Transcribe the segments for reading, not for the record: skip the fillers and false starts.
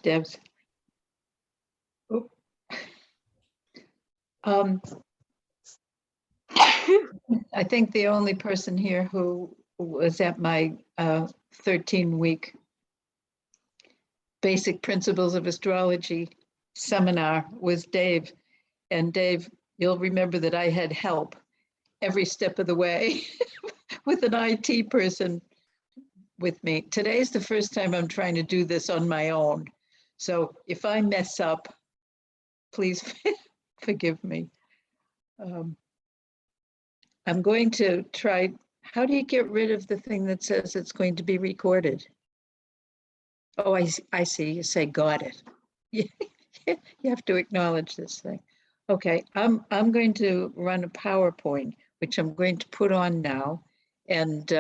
Debs. Oop. I think the only person here who was at my 13-week Basic Principles of Astrology seminar was Dave. And Dave, you'll remember that I had help every step of the way with an IT person with me. Today's the first time I'm trying to do this on my own. So if I mess up, please forgive me. I'm going to try, how do you get rid of the thing that says it's going to be recorded? Oh, I see, you say got it. You have to acknowledge this thing. Okay, I'm going to run a PowerPoint, which I'm going to put on now and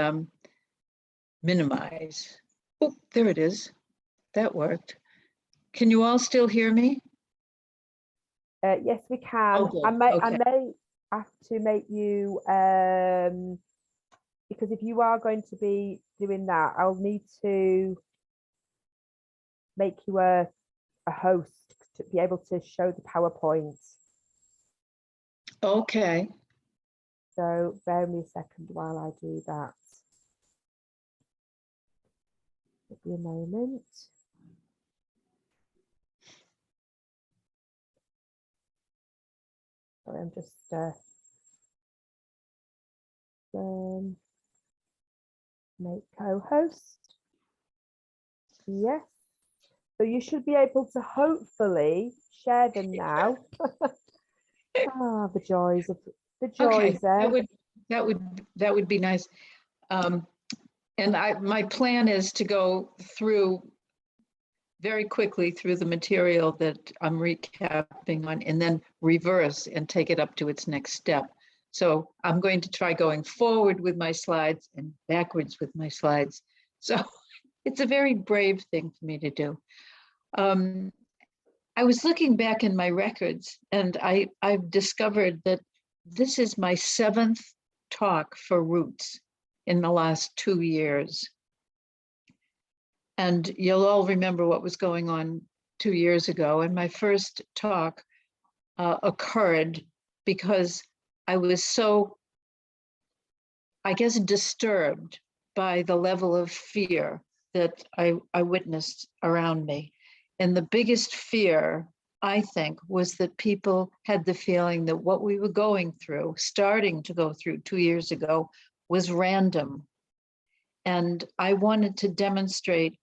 minimize. Oh, there it is. That worked. Can you all still hear me? Yes, we can. Okay, I may okay. have to make you because if you are going to be doing that, I'll need to make you a host to be able to show the PowerPoint. Okay. So bear me a second while I do that. Give me a moment. Sorry, I'm just make co-host. Yes. So you should be able to hopefully share them now. Ah, the joys of the joys. Okay, that would be nice. And my plan is to go through very quickly through the material that I'm recapping on and then reverse and take it up to its next step. So I'm going to try going forward with my slides and backwards with my slides. So it's a very brave thing for me to do. I was looking back in my records and I've discovered that this is my 7th talk for Roots in the last 2 years. And you'll all remember what was going on 2 years ago. And my first talk occurred because I was so, I guess, disturbed by the level of fear that I witnessed around me. And the biggest fear, I think, was that people had the feeling that what we were going through, starting to go through 2 years ago, was random. And I wanted to demonstrate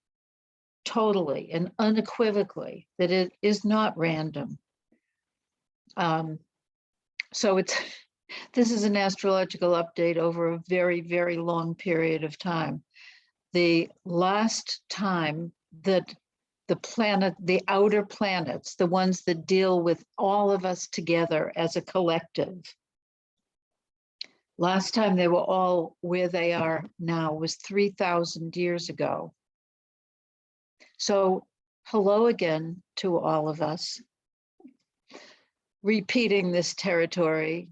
totally and unequivocally that it is not random. So this is an astrological update over a very, very long period of time. The last time that the outer planets, the ones that deal with all of us together as a collective, last time they were all where they are now was 3,000 years ago. So hello again to all of us. Repeating this territory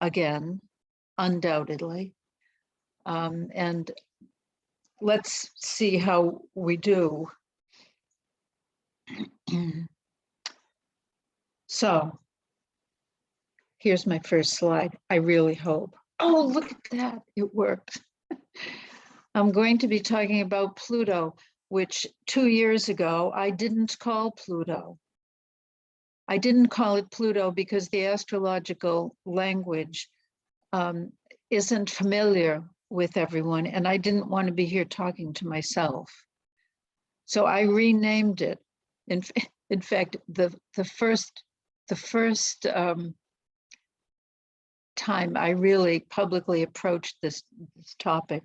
again, undoubtedly. And let's see how we do. So here's my first slide. I really hope. Oh, look at that. It worked. I'm going to be talking about Pluto, which 2 years ago, I didn't call Pluto. I didn't call it Pluto because the astrological language isn't familiar with everyone, and I didn't want to be here talking to myself. So I renamed it. In fact, the first time I really publicly approached this topic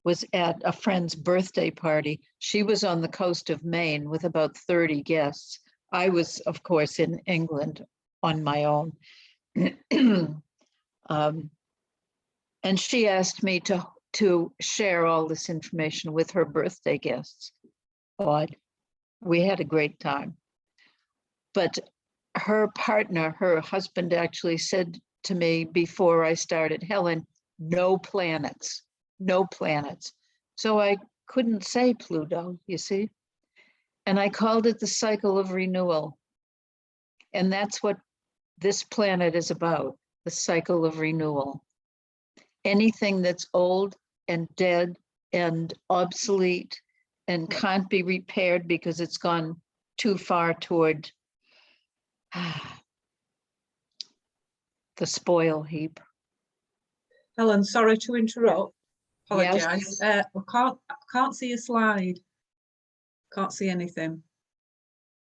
was at a friend's birthday party. She was on the coast of Maine with about 30 guests. I was, of course, in England on my own. And she asked me to share all this information with her birthday guests. Odd. We had a great time. But her partner, her husband, actually said to me before I started, Helen, no planets, no planets. So I couldn't say Pluto, you see. And I called it the cycle of renewal. And that's what this planet is about, the cycle of renewal. Anything that's old and dead and obsolete and can't be repaired because it's gone too far toward the spoil heap. Helen, sorry to interrupt. Yes. Apologise. I can't see a slide. Can't see anything. Is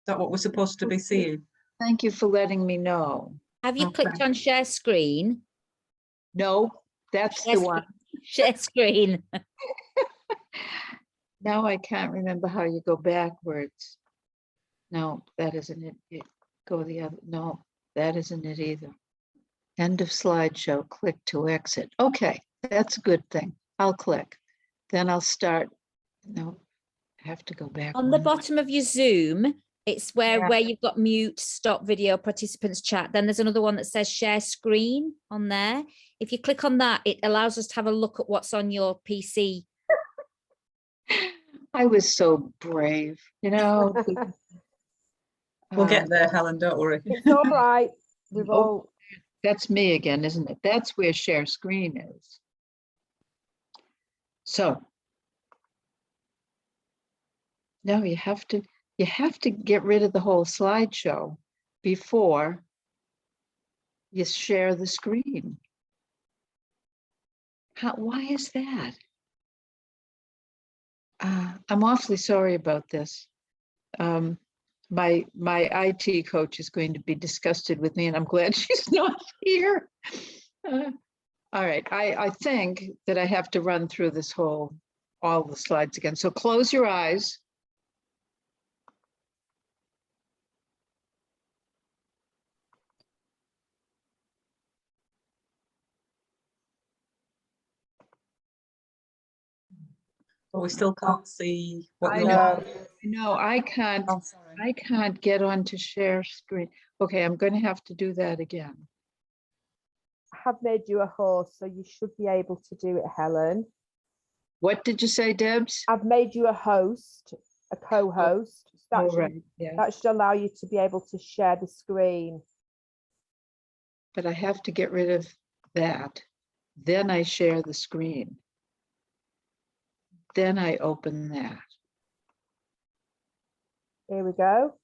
that what we're supposed to be seeing? Thank you for letting me know. Have you clicked Okay. on share screen? No, that's Share the one. Share screen. Now I can't remember how you go backwards. No, that isn't it. Go the other. No, that isn't it either. End of slideshow. Click to exit. Okay, that's a good thing. I'll click. Then I'll start. No, I have to go back. On the one. bottom of your Zoom, it's where you've got mute, stop video, participants chat. Then there's another one that says share screen on there. If you click on that, it allows us to have a look at what's on your PC. I was so brave, you know. We'll get there, Helen, don't worry. It's all right. We've Oh. all, That's me again, isn't it? That's where share screen is. So no, you have to get rid of the whole slideshow before you share the screen. Why is that? I'm awfully sorry about this. My IT coach is going to be disgusted with me, and I'm glad she's not here. All right, I think that I have to run through this all the slides again. So close your eyes. But we still can't see what I you're know. looking at. No, I can't. Oh, sorry. I can't get on to share screen. Okay, I'm going to have to do that again. I have made you a host, so you should be able to do it, Helen. What did you say, Debs? I've made you a host, a co-host. That, Oh, should, right, yeah. that should allow you to be able to share the screen. But I have to get rid of that. Then I share the screen. Then I open that. Here we go.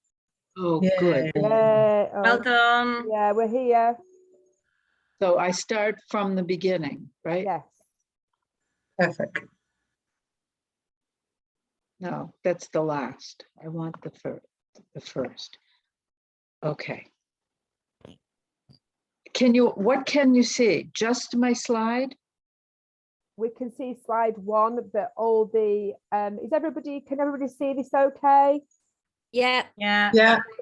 Oh, Yeah. good. Yeah, Well done. yeah, we're here. So I start from the beginning, right? Yes. Perfect. No, that's the last. I want the first. Okay. What can you see? Just my slide? We can see slide one, but all the can everybody see this okay? Yeah. Yeah,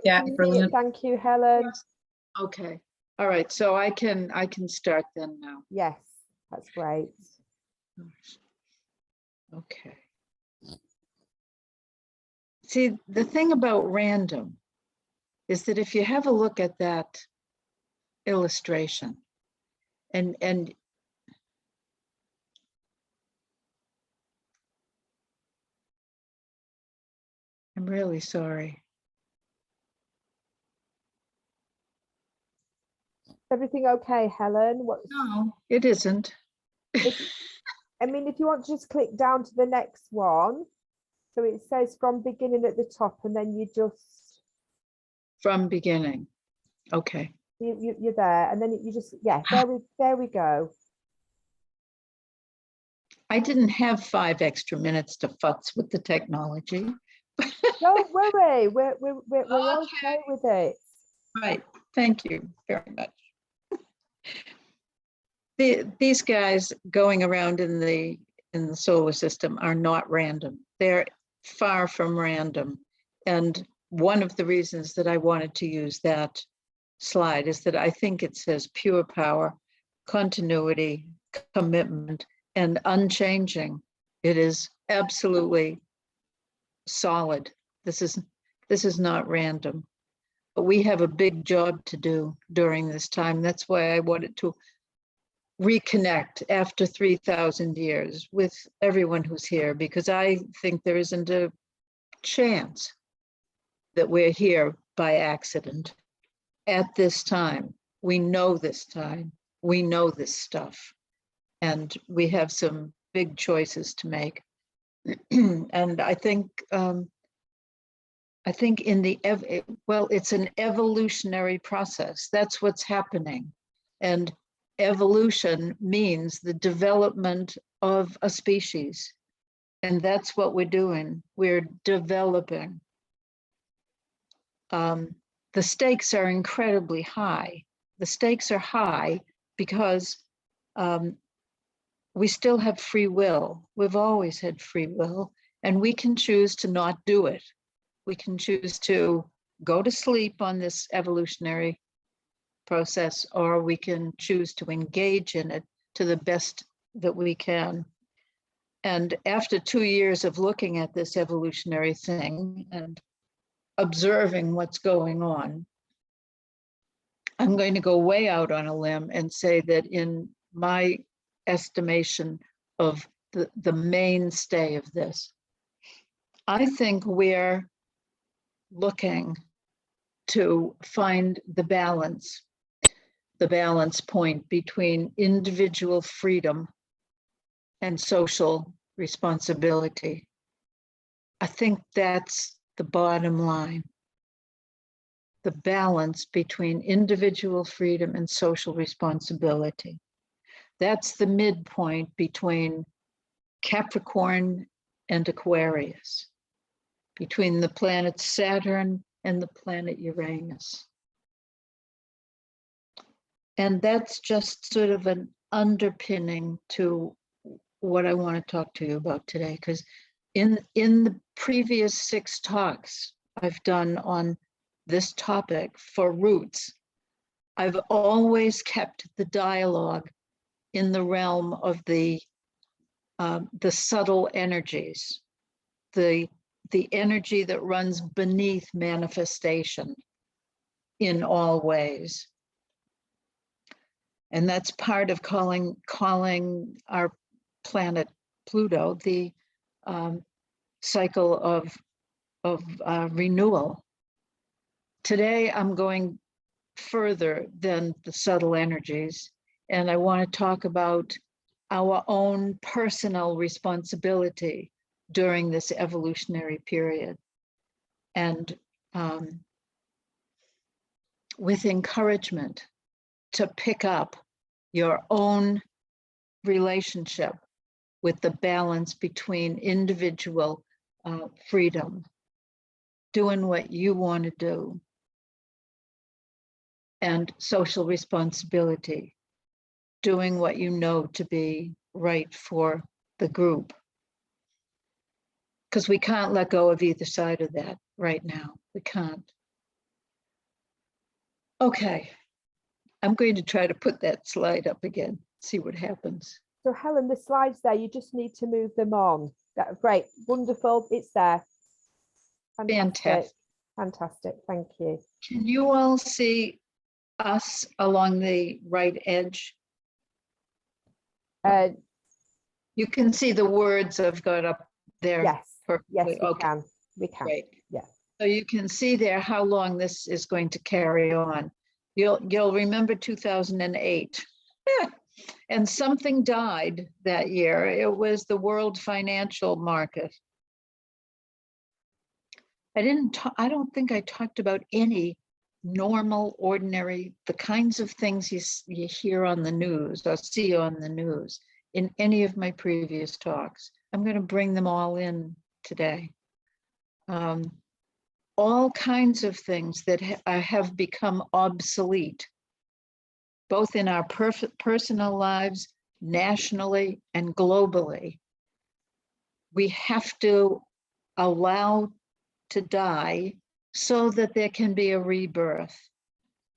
Thank brilliant. you, thank you, Helen. Okay. All right. So I can start then now. Yes, that's great. Okay. See, the thing about random is that if you have a look at that illustration and I'm really sorry. Everything okay, Helen? No, it isn't. I mean, if you want to just click down to the next one. So it says from beginning at the top, and then you just From beginning. Okay. you're there, and then you just there we go. I didn't have 5 extra minutes to futz with the technology. Don't worry, we're Okay. okay with it. Right. Thank you very much. These guys going around in the solar system are not random. They're far from random. And one of the reasons that I wanted to use that slide is that I think it says pure power, continuity, commitment, and unchanging. It is absolutely solid. This is not random. But we have a big job to do during this time. That's why I wanted to reconnect after 3,000 years with everyone who's here, because I think there isn't a chance that we're here by accident at this time. We know this time. We know this stuff. And we have some big choices to make. And I think in the, well, it's an evolutionary process. That's what's happening. And evolution means the development of a species. And that's what we're doing. We're developing. The stakes are incredibly high. The stakes are high because we still have free will. We've always had free will, and we can choose to not do it. We can choose to go to sleep on this evolutionary process, or we can choose to engage in it to the best that we can. And after 2 years of looking at this evolutionary thing and observing what's going on, I'm going to go way out on a limb and say that in my estimation of the mainstay of this, I think we're looking to find the balance point between individual freedom and social responsibility. I think that's the bottom line. The balance between individual freedom and social responsibility. That's the midpoint between Capricorn and Aquarius, between the planet Saturn and the planet Uranus. And that's just sort of an underpinning to what I want to talk to you about today, because in the previous 6 talks I've done on this topic for roots, I've always kept the dialogue in the realm of the subtle energies, the energy that runs beneath manifestation in all ways. And that's part of calling our planet Pluto the cycle of renewal. Today, I'm going further than the subtle energies, and I want to talk about our own personal responsibility during this evolutionary period. And with encouragement to pick up your own relationship with the balance between individual freedom, doing what you want to do, and social responsibility, doing what you know to be right for the group. Because we can't let go of either side of that right now. We can't. Okay, I'm going to try to put that slide up again, see what happens. So Helen, the slides there, you just need to move them on. Great, wonderful, it's there. Fantastic. Fantastic, thank you. Can you all see us along the right edge? You can see the words I've got up there. Yes, perfectly. yes, we Okay. can. We can. Great. Yeah. So you can see there how long this is going to carry on. You'll remember 2008. And something died that year. It was the world financial market. I don't think I talked about any normal, ordinary, the kinds of things you hear on the news or see on the news in any of my previous talks. I'm going to bring them all in today. All kinds of things that have become obsolete, both in our personal lives, nationally and globally. We have to allow to die so that there can be a rebirth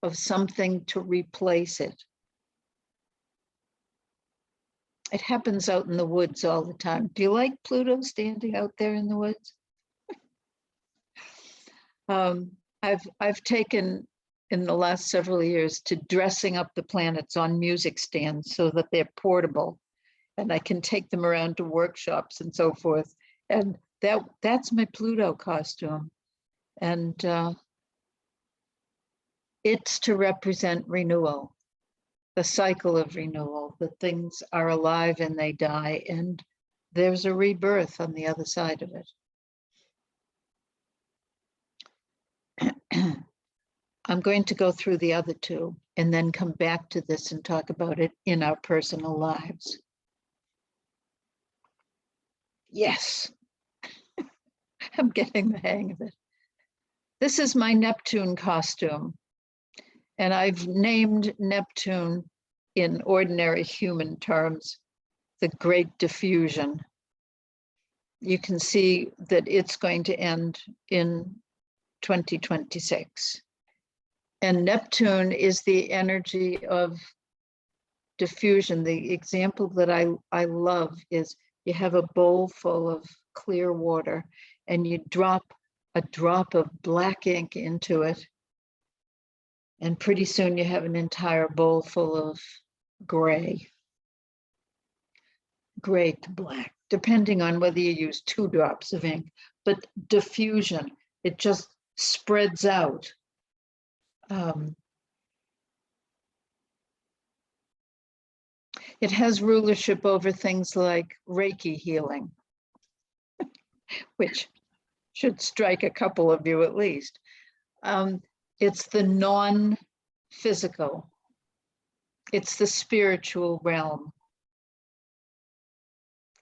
of something to replace it. It happens out in the woods all the time. Do you like Pluto standing out there in the woods? I've taken in the last several years to dressing up the planets on music stands so that they're portable and I can take them around to workshops and so forth. And that's my Pluto costume. And it's to represent renewal, the cycle of renewal, that things are alive and they die, and there's a rebirth on the other side of it. I'm going to go through the other two and then come back to this and talk about it in our personal lives. Yes, I'm getting the hang of it. This is my Neptune costume, and I've named Neptune in ordinary human terms, the Great Diffusion. You can see that it's going to end in 2026. And Neptune is the energy of diffusion. The example that I love is you have a bowl full of clear water and you drop a drop of black ink into it. And pretty soon you have an entire bowl full of gray to black, depending on whether you use 2 drops of ink. But diffusion, it just spreads out. It has rulership over things like Reiki healing, which should strike a couple of you at least. It's the non-physical. It's the spiritual realm.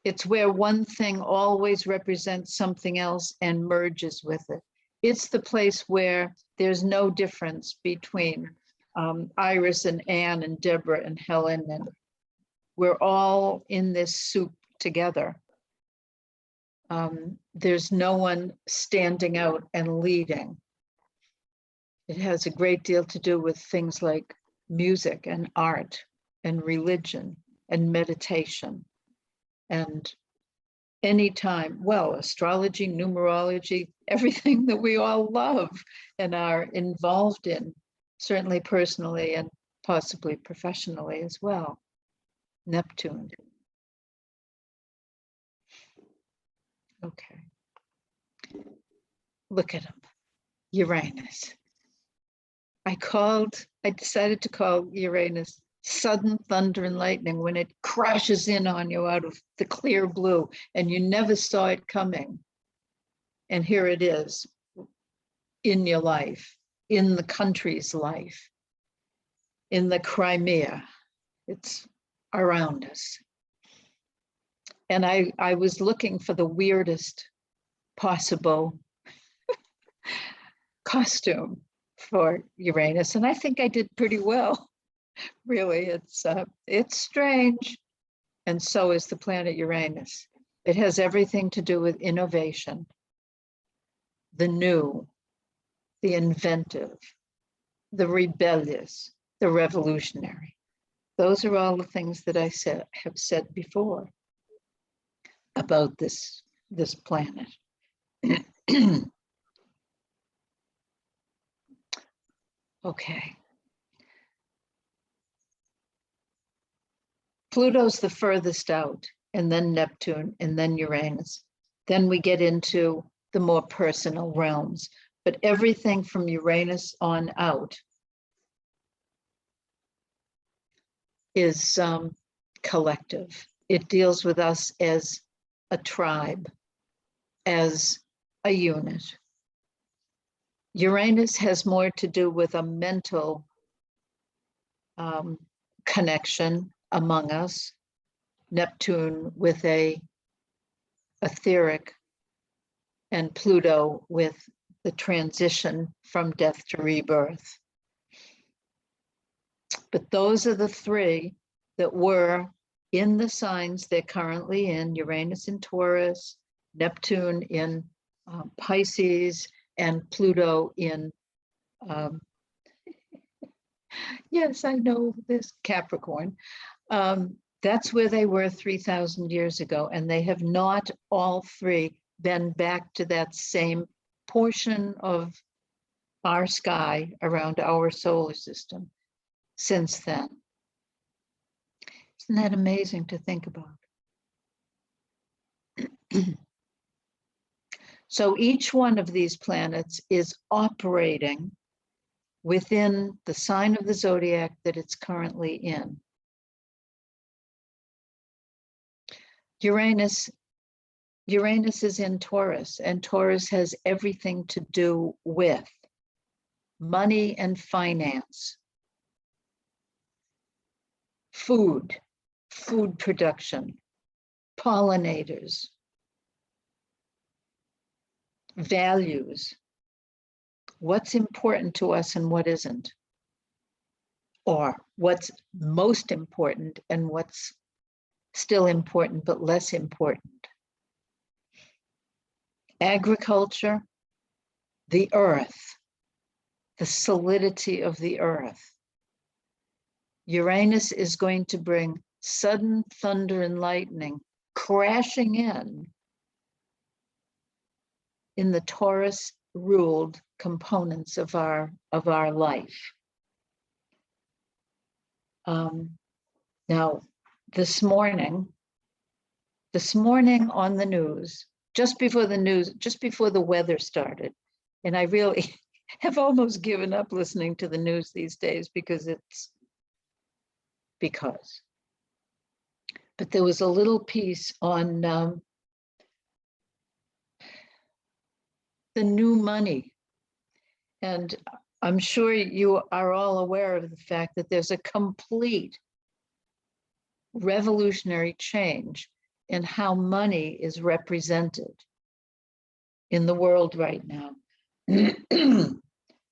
It's where one thing always represents something else and merges with it. It's the place where there's no difference between Iris and Anne and Deborah and Helen, and we're all in this soup together. There's no one standing out and leading. It has a great deal to do with things like music and art and religion and meditation. And anytime, well, astrology, numerology, everything that we all love and are involved in, certainly personally and possibly professionally as well. Neptune. Okay. Look at him, Uranus. I decided to call Uranus sudden thunder and lightning when it crashes in on you out of the clear blue and you never saw it coming. And here it is in your life, in the country's life, in the Crimea. It's around us. And I was looking for the weirdest possible costume for Uranus, and I think I did pretty well. Really, it's strange, and so is the planet Uranus. It has everything to do with innovation, the new, the inventive, the rebellious, the revolutionary. Those are all the things that I have said before about this planet. Okay. Pluto's the furthest out, and then Neptune, and then Uranus. Then we get into the more personal realms. But everything from Uranus on out is collective. It deals with us as a tribe, as a unit. Uranus has more to do with a mental connection among us, Neptune with a etheric, and Pluto with the transition from death to rebirth. But those are the three that were in the signs they're currently in: Uranus in Taurus, Neptune in Pisces, and Pluto in, yes, I know this, Capricorn. That's where they were 3,000 years ago, and they have not all three been back to that same portion of our sky around our solar system since then. Isn't that amazing to think about? So each one of these planets is operating within the sign of the zodiac that it's currently in. Uranus is in Taurus, and Taurus has everything to do with money and finance, food production, pollinators, values, what's important to us and what isn't, or what's most important and what's still important but less important. Agriculture, the earth, the solidity of the earth. Uranus is going to bring sudden thunder and lightning crashing in the Taurus ruled components of our life. Now, this morning on the news, just before the weather started, and I really have almost given up listening to the news these days but there was a little piece on the new money. And I'm sure you are all aware of the fact that there's a complete revolutionary change in how money is represented in the world right now.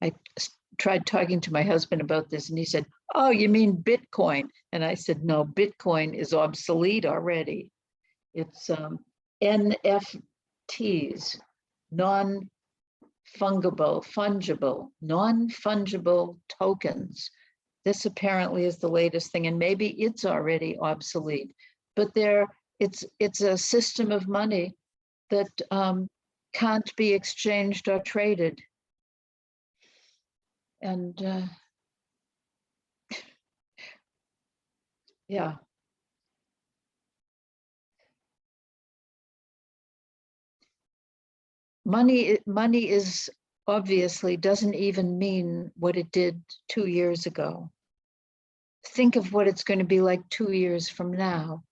I tried talking to my husband about this and he said, "Oh, you mean Bitcoin?" And I said, "No, Bitcoin is obsolete already. It's NFTs, non-fungible tokens. This apparently is the latest thing, and maybe it's already obsolete, but it's a system of money that can't be exchanged or traded. And yeah. Money is obviously doesn't even mean what it did 2 years ago. Think of what it's going to be like 2 years from now.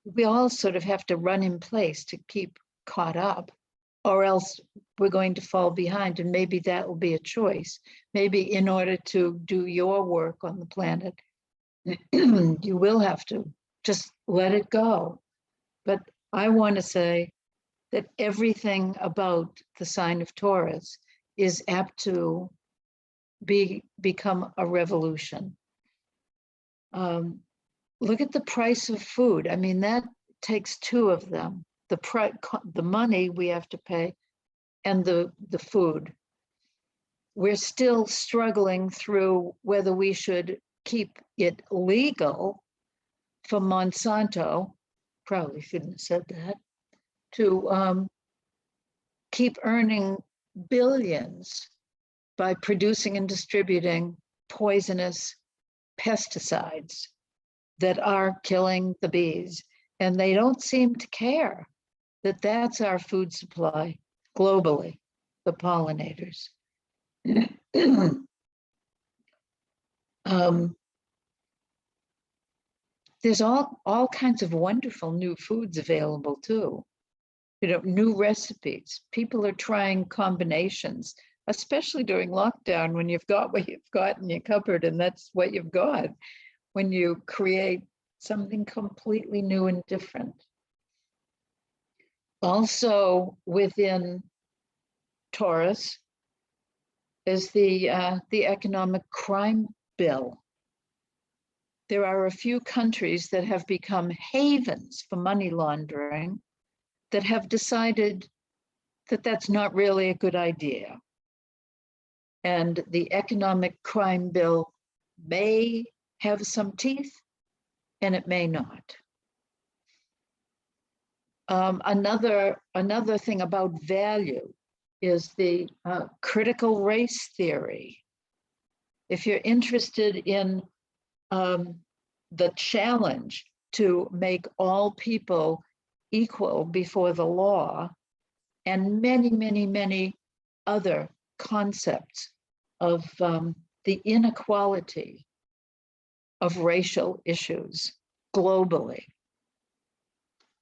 We all sort of have to run in place to keep caught up, or else we're going to fall behind. And maybe that will be a choice. Maybe in order to do your work on the planet, you will have to just let it go. But I want to say that everything about the sign of Taurus is apt to become a revolution. Look at the price of food. I mean, that takes two of them. The money we have to pay and the food. We're still struggling through whether we should keep it legal for Monsanto, probably shouldn't have said that, to keep earning billions by producing and distributing poisonous pesticides that are killing the bees. And they don't seem to care that that's our food supply globally, the pollinators. There's all kinds of wonderful new foods available too. New recipes. People are trying combinations, especially during lockdown when you've got what you've got in your cupboard and that's what you've got. When you create something completely new and different. Also within Taurus is the economic crime bill. There are a few countries that have become havens for money laundering that have decided that that's not really a good idea. And the economic crime bill may have some teeth and it may not. Another thing about value is the critical race theory. If you're interested in the challenge to make all people equal before the law and many, many, many other concepts of the inequality of racial issues globally,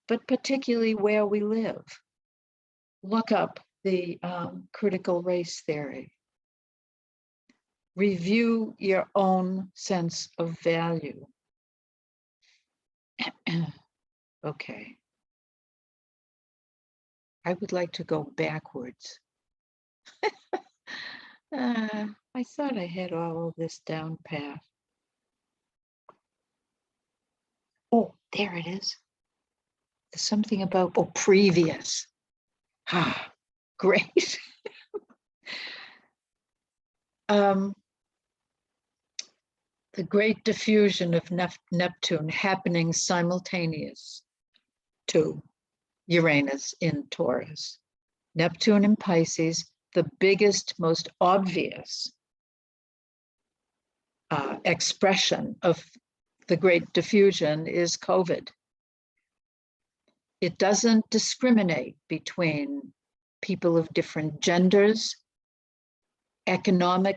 but particularly where we live. Look up the critical race theory. Review your own sense of value. Okay. I would like to go backwards. I thought I had all of this down pat. Oh, there it is. There's something about, previous. Ah, great. The great diffusion of Neptune happening simultaneous to Uranus in Taurus. Neptune in Pisces, the biggest, most obvious expression of the great diffusion is COVID. It doesn't discriminate between people of different genders, economic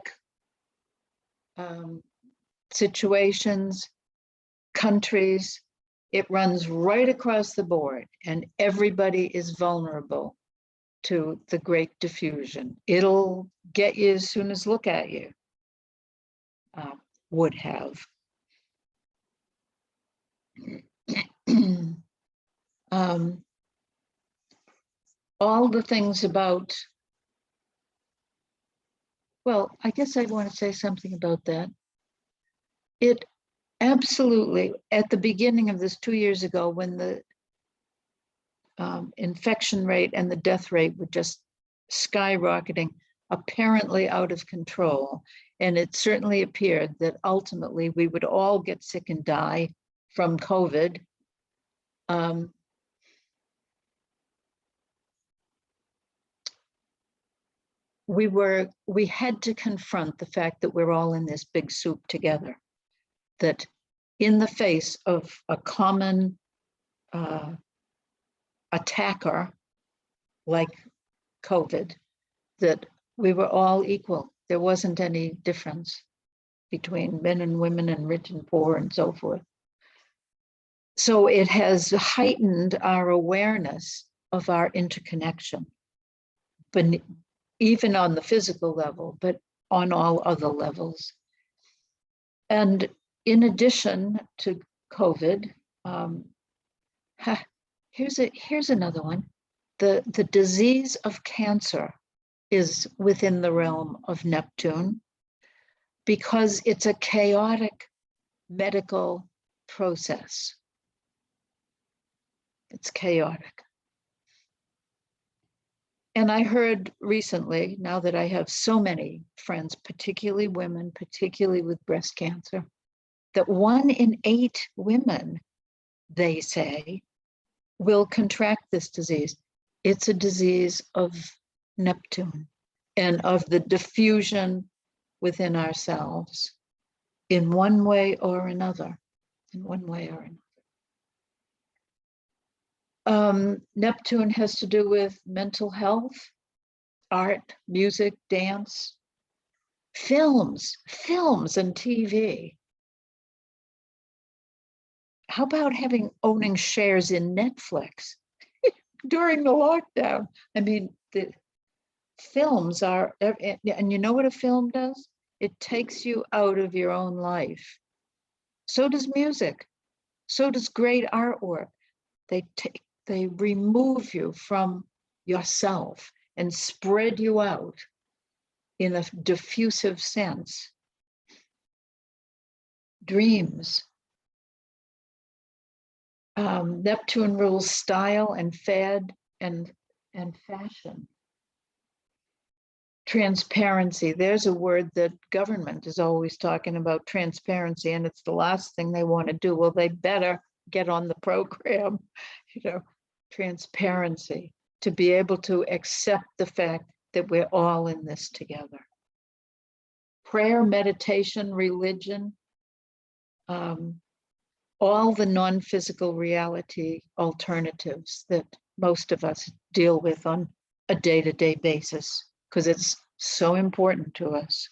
situations, countries. It runs right across the board, and everybody is vulnerable to the great diffusion. It'll get you as soon as look at you would have. All the things about, well, I guess I want to say something about that. It absolutely, at the beginning of this 2 years ago, when the infection rate and the death rate were just skyrocketing, apparently out of control, and it certainly appeared that ultimately we would all get sick and die from COVID. We had to confront the fact that we're all in this big soup together, that in the face of a common attacker like COVID, that we were all equal. There wasn't any difference between men and women and rich and poor and so forth. So it has heightened our awareness of our interconnection, but even on the physical level, but on all other levels. And in addition to COVID, here's another one. The disease of cancer is within the realm of Neptune because it's a chaotic medical process. It's chaotic. And I heard recently, now that I have so many friends, particularly women, particularly with breast cancer, that 1 in 8 women, they say, will contract this disease. It's a disease of Neptune and of the diffusion within ourselves in one way or another, Neptune has to do with mental health, art, music, dance, films and TV. How about owning shares in Netflix during the lockdown? I mean, the films are, and you know what a film does? It takes you out of your own life. So does music. So does great artwork. They remove you from yourself and spread you out in a diffusive sense. Dreams. Neptune rules style and fad and fashion. Transparency. There's a word that government is always talking about, transparency, and it's the last thing they want to do. Well, they better get on the program, transparency, to be able to accept the fact that we're all in this together. Prayer, meditation, religion, all the non-physical reality alternatives that most of us deal with on a day-to-day basis because it's so important to us.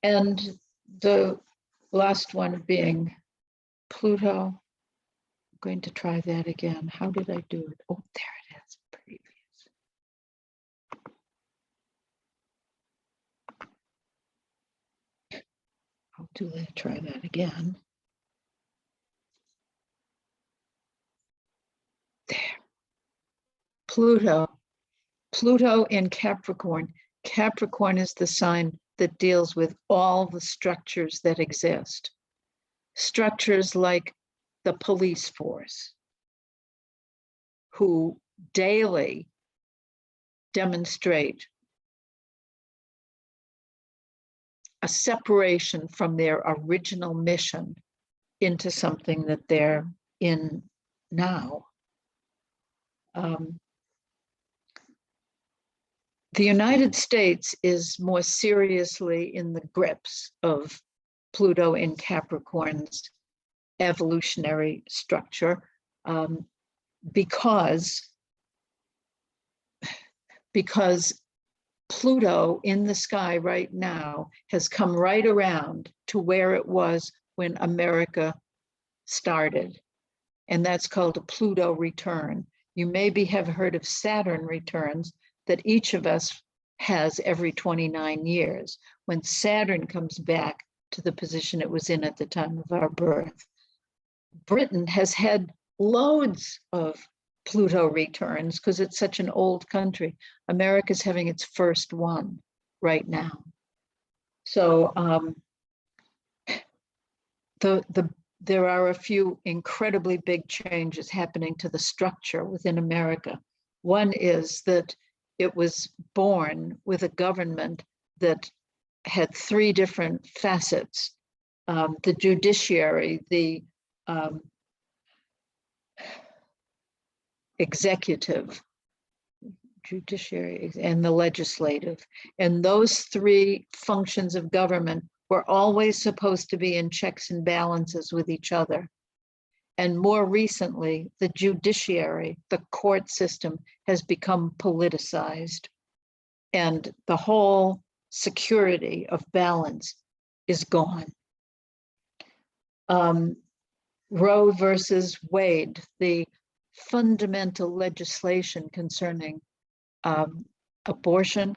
And the last one being Pluto. I'm going to try that again. How did I do it? Oh, there it is. Previous. I'll do that. Try that again. There. Pluto. Pluto in Capricorn. Capricorn is the sign that deals with all the structures that exist. Structures like the police force, who daily demonstrate a separation from their original mission into something that they're in now. The United States is more seriously in the grips of Pluto in Capricorn's evolutionary structure because Pluto in the sky right now has come right around to where it was when America started. And that's called a Pluto return. You maybe have heard of Saturn returns that each of us has every 29 years, when Saturn comes back to the position it was in at the time of our birth. Britain has had loads of Pluto returns because it's such an old country. America's having its first one right now. So there are a few incredibly big changes happening to the structure within America. One is that it was born with a government that had three different facets: the judiciary, the executive, judiciary, and the legislative. And those three functions of government were always supposed to be in checks and balances with each other. And more recently, the judiciary, the court system, has become politicized. And the whole security of balance is gone. Roe versus Wade, the fundamental legislation concerning abortion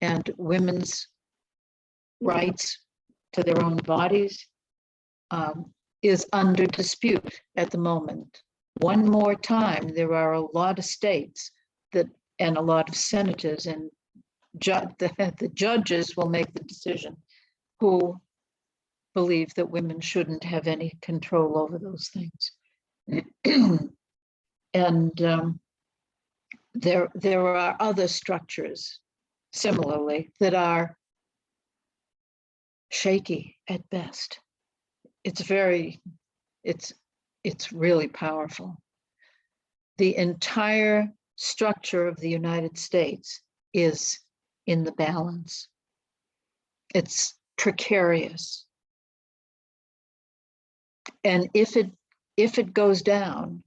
and women's rights to their own bodies, is under dispute at the moment. One more time, there are a lot of states that, and a lot of senators and the judges will make the decision, who believe that women shouldn't have any control over those things. And there are other structures similarly that are shaky at best. It's really powerful. The entire structure of the United States is in the balance. It's precarious. And if it goes down,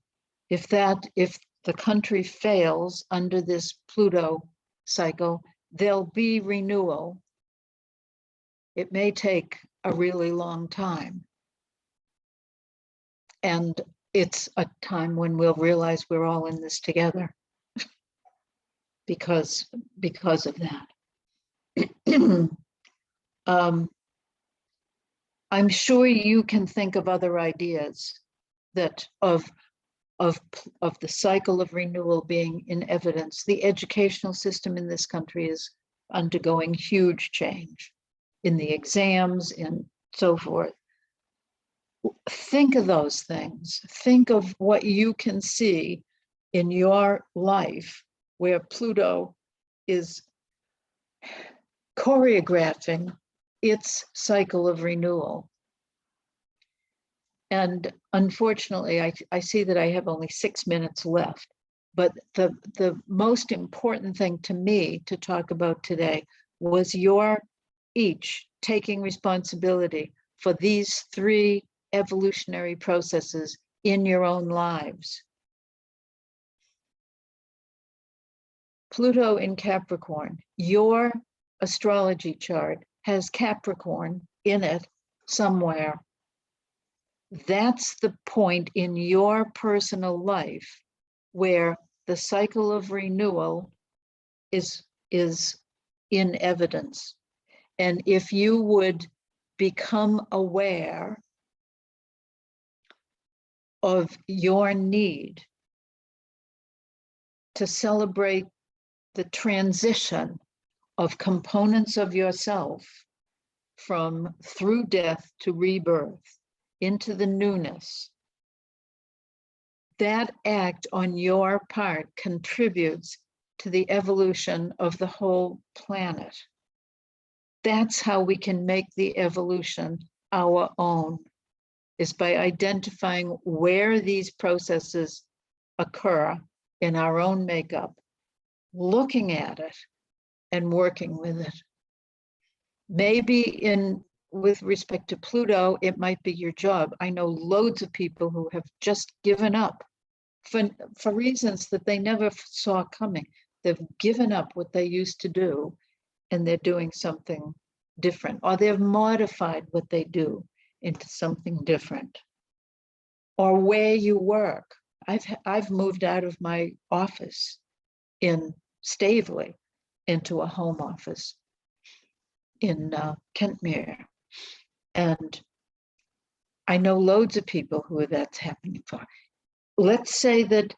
if the country fails under this Pluto cycle, there'll be renewal. It may take a really long time. And it's a time when we'll realize we're all in this together because of that. I'm sure you can think of other ideas that of the cycle of renewal being in evidence. The educational system in this country is undergoing huge change in the exams and so forth. Think of those things. Think of what you can see in your life where Pluto is choreographing its cycle of renewal. And unfortunately, I see that I have only 6 minutes left, but the most important thing to me to talk about today was your each taking responsibility for these three evolutionary processes in your own lives. Pluto in Capricorn, your astrology chart has Capricorn in it somewhere. That's the point in your personal life where the cycle of renewal is in evidence. And if you would become aware of your need to celebrate the transition of components of yourself from through death to rebirth into the newness, that act on your part contributes to the evolution of the whole planet. That's how we can make the evolution our own, is by identifying where these processes occur in our own makeup, looking at it and working with it. Maybe with respect to Pluto, it might be your job. I know loads of people who have just given up for reasons that they never saw coming. They've given up what they used to do and they're doing something different, or they've modified what they do into something different. Or where you work. I've moved out of my office in Staveley into a home office in Kentmere. And I know loads of people who that's happening for. Let's say that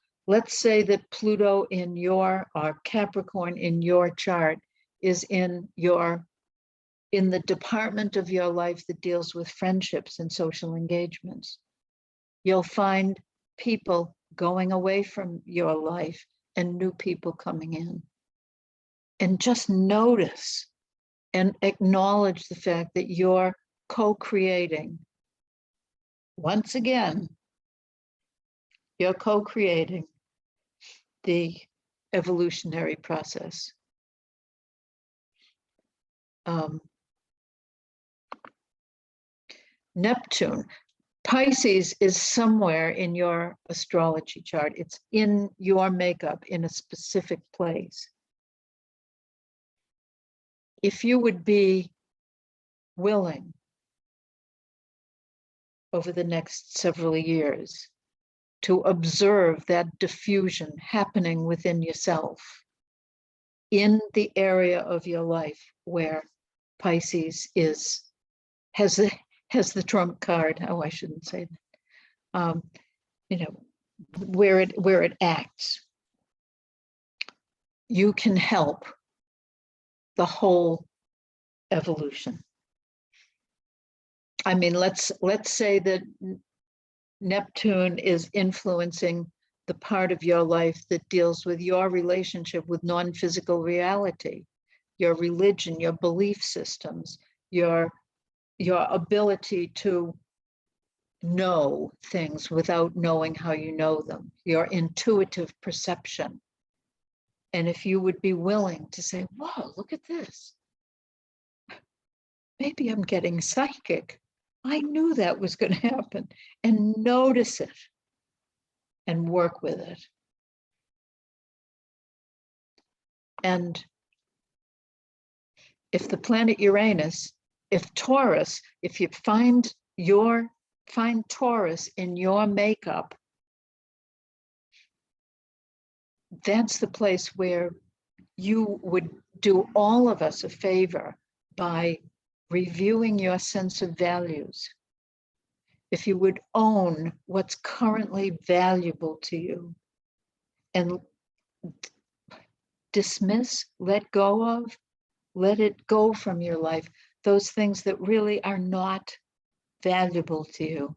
Pluto in your, or Capricorn in your chart is in the department of your life that deals with friendships and social engagements. You'll find people going away from your life and new people coming in. And just notice and acknowledge the fact that you're co-creating. Once again, you're co-creating the evolutionary process. Neptune. Pisces is somewhere in your astrology chart. It's in your makeup in a specific place. If you would be willing over the next several years to observe that diffusion happening within yourself in the area of your life where Pisces has the trump card. Oh, I shouldn't say that. Where it acts, you can help the whole evolution. I mean, let's say that Neptune is influencing the part of your life that deals with your relationship with non-physical reality, your religion, your belief systems, your ability to know things without knowing how you know them, your intuitive perception. And if you would be willing to say, whoa, look at this. Maybe I'm getting psychic. I knew that was going to happen. And notice it and work with it. And if the planet Uranus, if Taurus, if you find Taurus in your makeup, that's the place where you would do all of us a favor by reviewing your sense of values. If you would own what's currently valuable to you and dismiss, let go of, let it go from your life, those things that really are not valuable to you.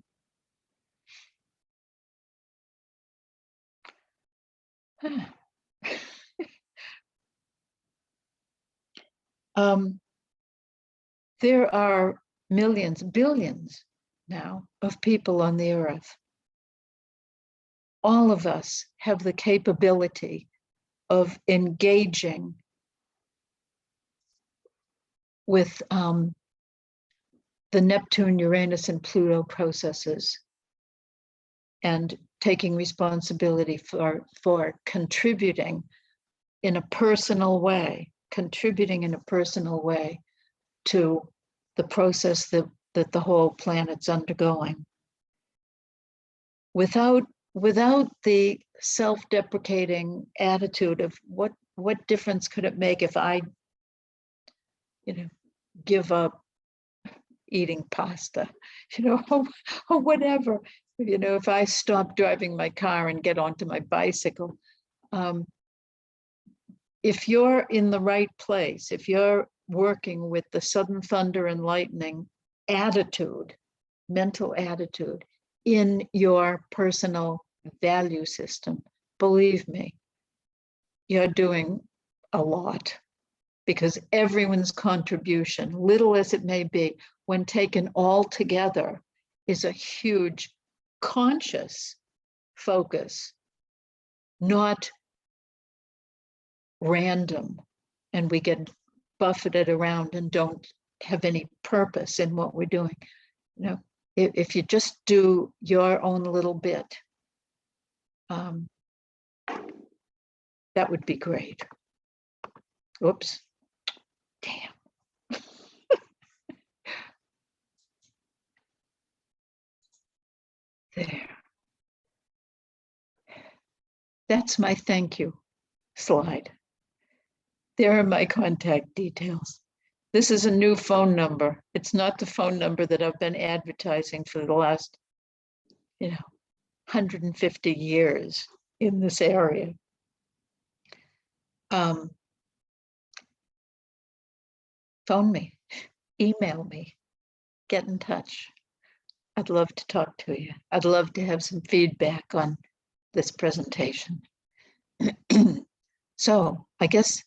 There are millions, billions now of people on the earth. All of us have the capability of engaging with the Neptune, Uranus, and Pluto processes and taking responsibility for contributing in a personal way, contributing in a personal way to the process that the whole planet's undergoing. Without the self-deprecating attitude of what difference could it make if I, give up eating pasta, or whatever, if I stop driving my car and get onto my bicycle. If you're in the right place, if you're working with the sudden thunder and lightning attitude, mental attitude in your personal value system, believe me, you're doing a lot, because everyone's contribution, little as it may be, when taken all together, is a huge conscious focus, not random, and we get buffeted around and don't have any purpose in what we're doing. If you just do your own little bit, that would be great. Oops. Damn. There. That's my thank you slide. There are my contact details. This is a new phone number. It's not the phone number that I've been advertising for the last, 150 years in this area. Phone me, email me, get in touch. I'd love to talk to you. I'd love to have some feedback on this presentation. So I guess